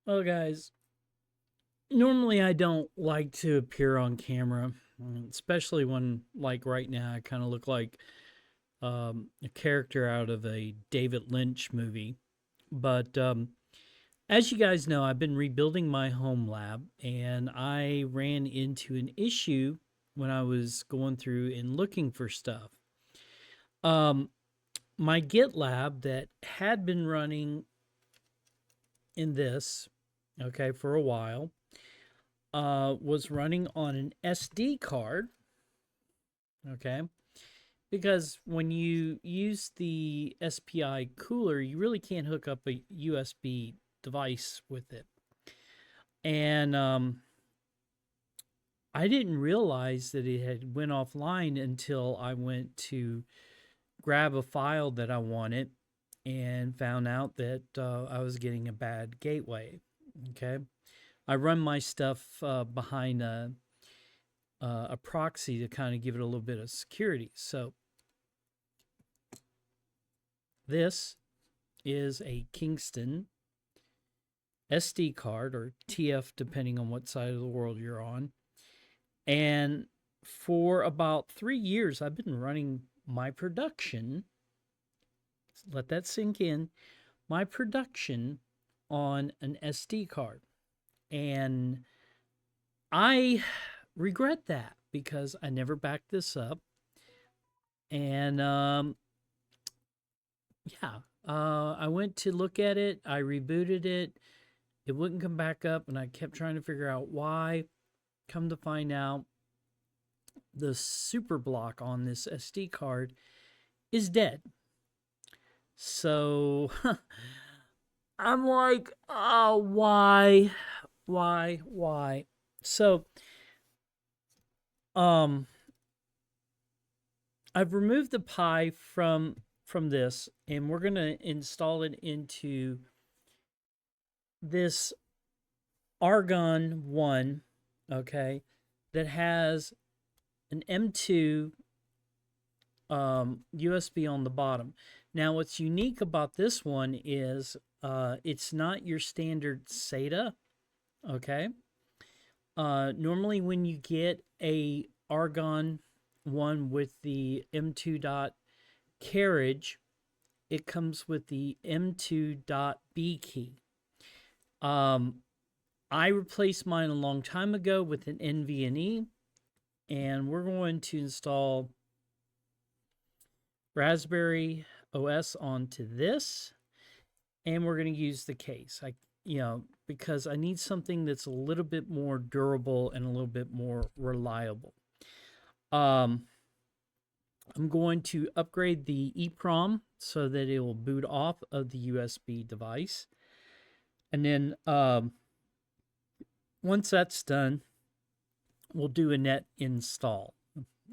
Well, guys, normally I don't like to appear on camera, especially when, like right now, I kind of look like a character out of a David Lynch movie. But as you guys know, I've been rebuilding my home lab, and I ran into an issue when I was going through and looking for stuff. Um, my GitLab that had been running in this, okay, for a while, was running on an SD card, okay? Because when you use the SPI cooler, you really can't hook up a USB device with it. And I didn't realize that it had went offline until I went to grab a file that I wanted and found out that I was getting a bad gateway. Okay, I run my stuff behind a proxy to kind of give it a little bit of security. So this is a Kingston SD card, or TF, depending on what side of the world you're on. And for about 3 years, I've been running my production. Let that sink in. My production on an SD card. And I regret that because I never backed this up. And yeah, I went to look at it. I rebooted it. It wouldn't come back up, and I kept trying to figure out why. Come to find out, the super block on this SD card is dead. So I'm like, oh, why? So, um, I've removed the Pi from this, and we're gonna install it into this Argon One, okay, that has an M.2 USB on the bottom. Now, what's unique about this one is it's not your standard SATA, okay? Normally, when you get a Argon one with the M.2 dot carriage, it comes with the M.2 B key. I replaced mine a long time ago with an NVMe, and we're going to install Raspberry OS onto this, and we're going to use the case. Because I need something that's a little bit more durable and a little bit more reliable. I'm going to upgrade the EEPROM so that it will boot off of the USB device. And then once that's done, we'll do a net install.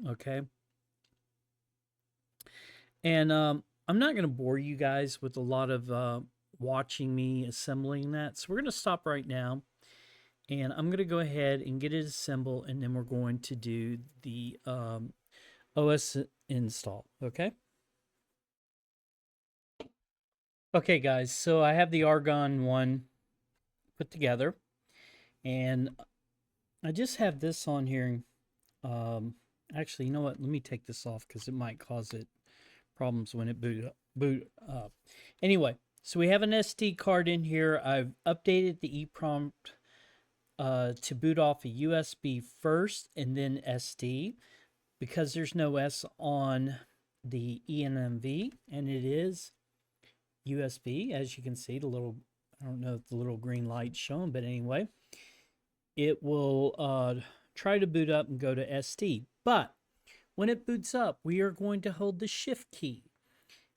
Okay. And I'm not going to bore you guys with a lot of watching me assembling that. So we're going to stop right now. And I'm going to go ahead and get it assembled. And then we're going to do the OS install. Okay. Okay, guys. So I have the Argon one put together. And I just have this on here. Actually, you know what? Let me take this off because it might cause it problems when it boot up. Anyway, so we have an SD card in here. I've updated the EEPROM to boot off a USB first and then SD because there's no S on the eNVMe, and it is USB. As you can see, the little, I don't know if the little green light's showing, but anyway, it will try to boot up and go to SD. But when it boots up, we are going to hold the shift key.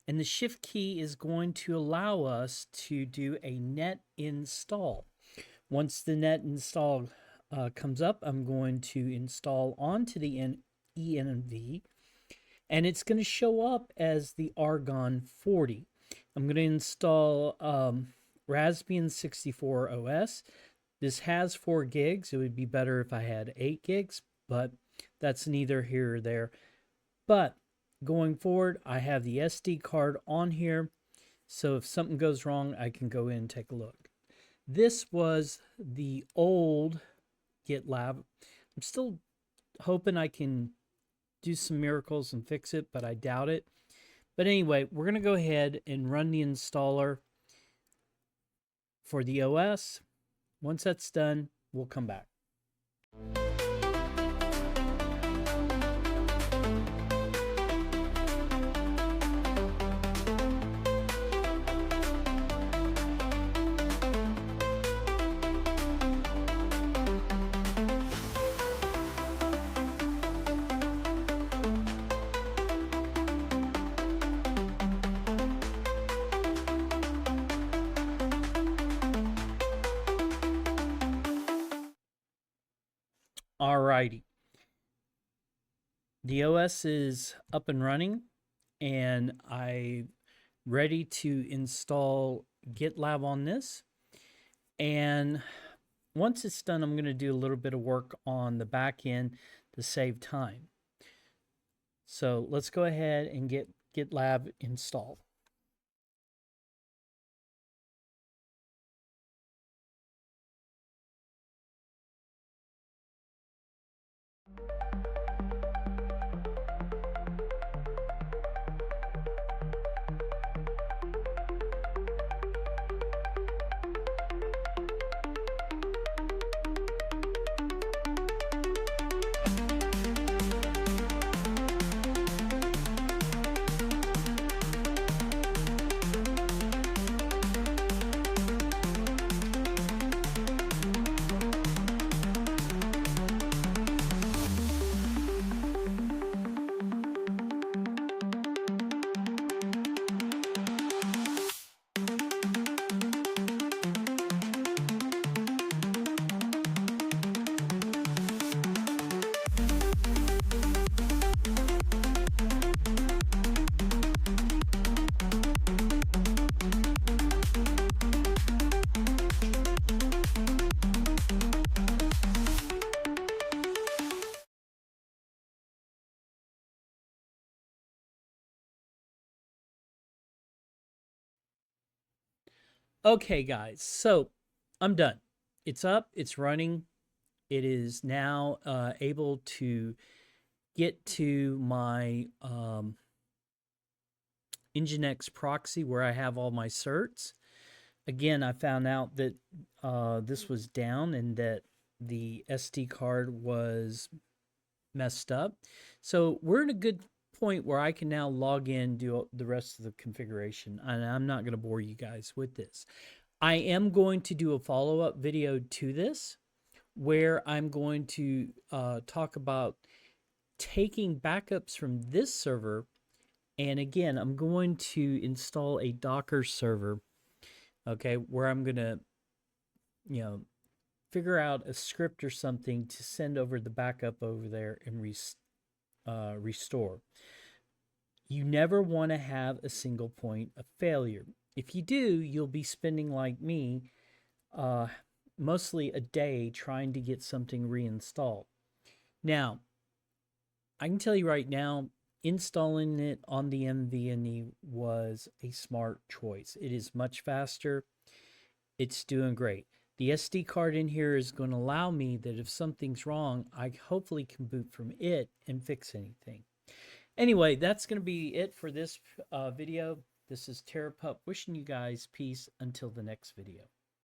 And the shift key is going to allow us to do a net install. Once the net install comes up, I'm going to install onto the eNVMe, and it's going to show up as the Argon 40. I'm going to install Raspbian 64 OS. This has 4 gigs. It would be better if I had 8 gigs, but that's neither here or there. But going forward, I have the SD card on here, so if something goes wrong, I can go in and take a look. This was the old GitLab. I'm still hoping I can do some miracles and fix it, but I doubt it. But anyway, we're going to go ahead and run the installer for the OS. Once that's done, we'll come back. Alrighty. The OS is up and running, and I'm ready to install GitLab on this. And once it's done, I'm going to do a little bit of work on the back end to save time. So let's go ahead and get GitLab installed. Okay, guys, so I'm done. It's up, it's running. It is now able to get to my Nginx proxy where I have all my certs. Again, I found out that this was down and that the SD card was messed up. So we're in a good point where I can now log in, do the rest of the configuration, and I'm not going to bore you guys with this. I am going to do a follow-up video to this where I'm going to talk about taking backups from this server, and again, I'm going to install a Docker server, okay, where I'm going to, figure out a script or something to send over the backup over there and restore. You never want to have a single point of failure. If you do, you'll be spending, like me, mostly a day trying to get something reinstalled. Now, I can tell you right now, installing it on the NVMe was a smart choice. It is much faster. It's doing great. The SD card in here is going to allow me that if something's wrong, I hopefully can boot from it and fix anything. Anyway, that's going to be it for this video. This is TerrorPUP wishing you guys peace until the next video.